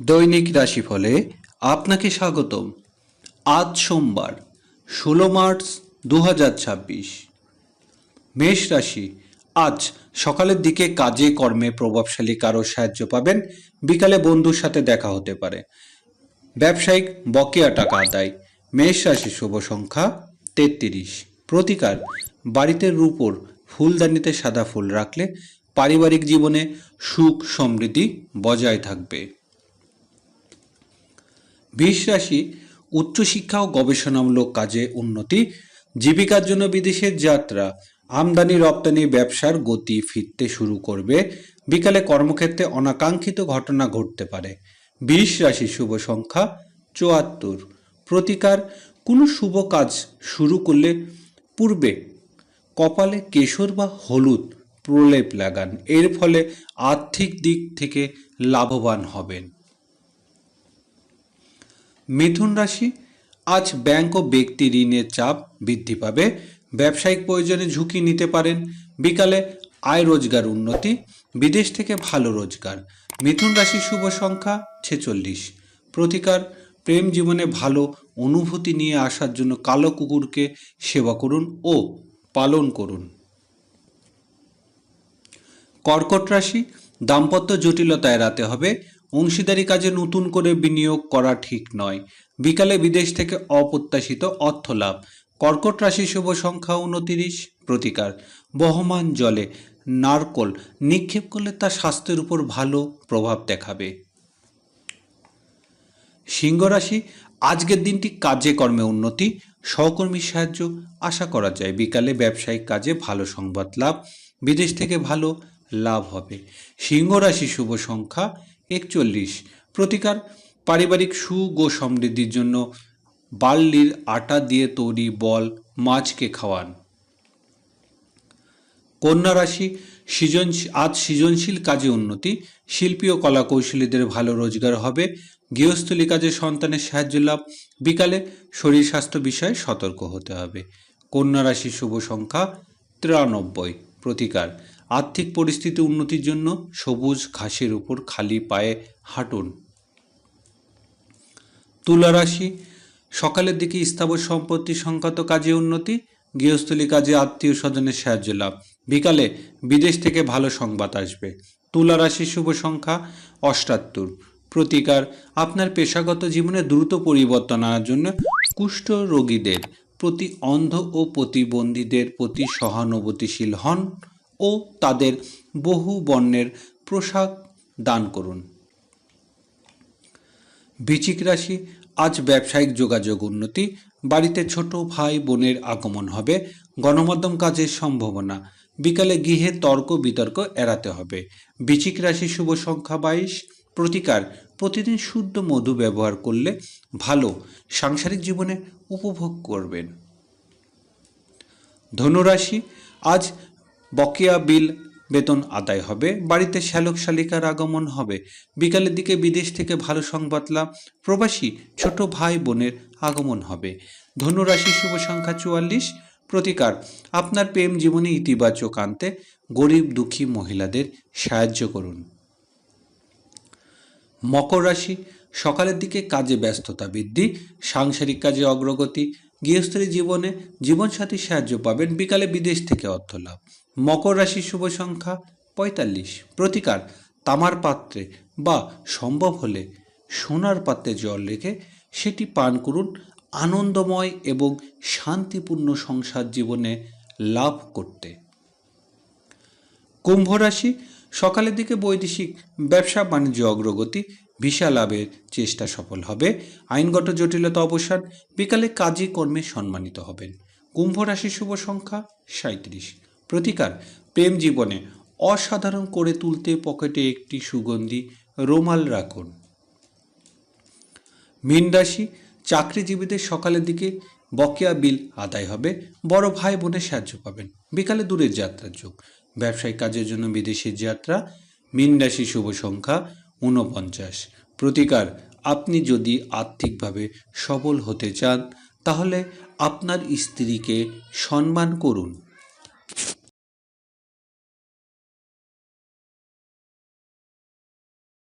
দৈনিক রাশিফলে আপনাকে স্বাগতম। আজ সোমবার 16 মার্চ 2026। মেষ রাশি, আজ সকালের দিকে কাজে কর্মে প্রভাবশালী কারো সাহায্য পাবেন। বিকালে বন্ধুর সাথে দেখা হতে পারে। ব্যবসায়িক বকেয়া টাকা আদায়। মেষ রাশি শুভ সংখ্যা 33। প্রতিকার, বাড়িতে রূপোর ফুলদানিতে সাদা ফুল রাখলে পারিবারিক জীবনে সুখ সমৃদ্ধি বজায় থাকবে। বৃষ রাশি, উচ্চশিক্ষা ও গবেষণামূলক কাজে উন্নতি। জীবিকার জন্য বিদেশের যাত্রা। আমদানি রপ্তানি ব্যবসার গতি ফিরতে শুরু করবে। বিকালে কর্মক্ষেত্রে অনাকাঙ্ক্ষিত ঘটনা ঘটতে পারে। বৃষ রাশি শুভ সংখ্যা 74। প্রতিকার, কোনো শুভ কাজ শুরু করলে পূর্বে কপালে কেশর বা হলুদ প্রলেপ লাগান। এর ফলে আর্থিক দিক থেকে লাভবান হবেন। মিথুন রাশি, আজ ব্যাংক ও ব্যক্তি ঋণের চাপ বৃদ্ধি পাবে। ব্যবসায়িক প্রয়োজনে ঝুঁকি নিতে পারেন। বিকালে আয় রোজগার উন্নতি। বিদেশ থেকে ভালো রোজগার। মিথুন রাশি শুভ সংখ্যা 46। প্রতিকার, প্রেম জীবনে ভালো অনুভূতি নিয়ে আসার জন্য কালো কুকুরকে সেবা করুন ও পালন করুন। কর্কট রাশি, দাম্পত্য জটিলতা এড়াতে হবে। অংশীদারি কাজে নতুন করে বিনিয়োগ করা ঠিক নয়। বিকালে বিদেশ থেকে অপ্রত্যাশিত অর্থ লাভ। কর্কট রাশি শুভ সংখ্যা 29। প্রতিকার, বহমান জলে নারকোল নিক্ষেপ করলে তা স্বাস্থ্যের উপর ভালো প্রভাব দেখাবে। সিংহ রাশি, আজকের দিনটি কাজে কর্মে উন্নতি, সহকর্মীর সাহায্য আশা করা যায়। বিকালে ব্যবসায়িক কাজে ভালো সংবাদ লাভ। বিদেশ থেকে ভালো লাভ হবে। সিংহ রাশি শুভ সংখ্যা 41। প্রতিকার, পারিবারিক সুখ ও সমৃদ্ধির জন্য বার্লির আটা দিয়ে তৈরি বল মাছকে খাওয়ান। কন্যা রাশি, আজ সৃজনশীল কাজে উন্নতি। শিল্পী ও কলাকৌশলীদের ভালো রোজগার হবে। গৃহস্থলী কাজে সন্তানের সাহায্য লাভ। বিকালে শরীর স্বাস্থ্য বিষয়ে সতর্ক হতে হবে। কন্যা রাশি শুভ সংখ্যা 93। প্রতিকার, আর্থিক পরিস্থিতি উন্নতির জন্য সবুজ ঘাসের উপর খালি পায়ে হাঁটুন। তুলা রাশি, সকালের দিকে স্থাবর সম্পত্তি সংক্রান্ত কাজে উন্নতি। গৃহস্থলী কাজে আত্মীয় স্বজনের সাহায্য লাভ। বিকালে বিদেশ থেকে ভালো সংবাদ আসবে। তুলা রাশি শুভ সংখ্যা 78। প্রতিকার, আপনার পেশাগত জীবনে দ্রুত পরিবর্তন আনার জন্য কুষ্ঠ রোগীদের প্রতি, অন্ধ ও প্রতিবন্ধীদের প্রতি সহানুভূতিশীল হন ও তাদের বহু বর্ণের পোশাক দান করুন। বৃশ্চিক রাশি, আজ ব্যবসায়িক যোগাযোগ উন্নতি। বাড়িতে ছোট ভাই বোনের আগমন হবে। গণমাধ্যম কাজের সম্ভাবনা। বিকালে গৃহে তর্ক বিতর্ক এড়াতে হবে। বৃশ্চিক রাশি শুভ সংখ্যা 22। প্রতিকার, প্রতিদিন শুদ্ধ মধু ব্যবহার করলে ভালো সাংসারিক জীবনে উপভোগ করবেন। ধনুরাশি, আজ বকেয়া বিল বেতন আদায় হবে। বাড়িতে শ্যালক শালিকার আগমন হবে। বিকালের দিকে বিদেশ থেকে ভালো সংবাদ লাভ। প্রবাসী ছোট ভাই বোনের আগমন হবে। ধনুরাশি শুভ সংখ্যা 44। প্রতিকার, আপনার প্রেম জীবনে ইতিবাচক আনতে গরিব দুঃখী মহিলাদের সাহায্য করুন। মকর রাশি, সকালের দিকে কাজে ব্যস্ততা বৃদ্ধি। সাংসারিক কাজে অগ্রগতি। গৃহস্থলী জীবনে জীবনসাথীর সাহায্য পাবেন। বিকালে বিদেশ থেকে অর্থ লাভ। মকর রাশির শুভ সংখ্যা 45। প্রতিকার, তামার পাত্রে বা সম্ভব হলে সোনার পাত্রে জল রেখে সেটি পান করুন আনন্দময় এবং শান্তিপূর্ণ সংসার জীবনে লাভ করতে। কুম্ভ রাশি, সকালের দিকে বৈদেশিক ব্যবসা বাণিজ্য অগ্রগতি। ভিসা লাভের চেষ্টা সফল হবে। আইনগত জটিলতা অবসান। বিকালে কাজে কর্মে সম্মানিত হবেন। কুম্ভ রাশির শুভ সংখ্যা 37। প্রতিকার, প্রেম জীবনে অসাধারণ করে তুলতে পকেটে একটি সুগন্ধি রুমাল রাখুন। মীন রাশি, চাকরিজীবীদের সকালের দিকে বকেয়া বিল আদায় হবে। বড় ভাই বোনের সাহায্য পাবেন। বিকালে দূরের যাত্রার যোগ। ব্যবসায়িক কাজের জন্য বিদেশের যাত্রা। মীন রাশি শুভ সংখ্যা 49। প্রতিকার, আপনি যদি আর্থিকভাবে সবল হতে চান তাহলে আপনার স্ত্রীকে সম্মান করুন।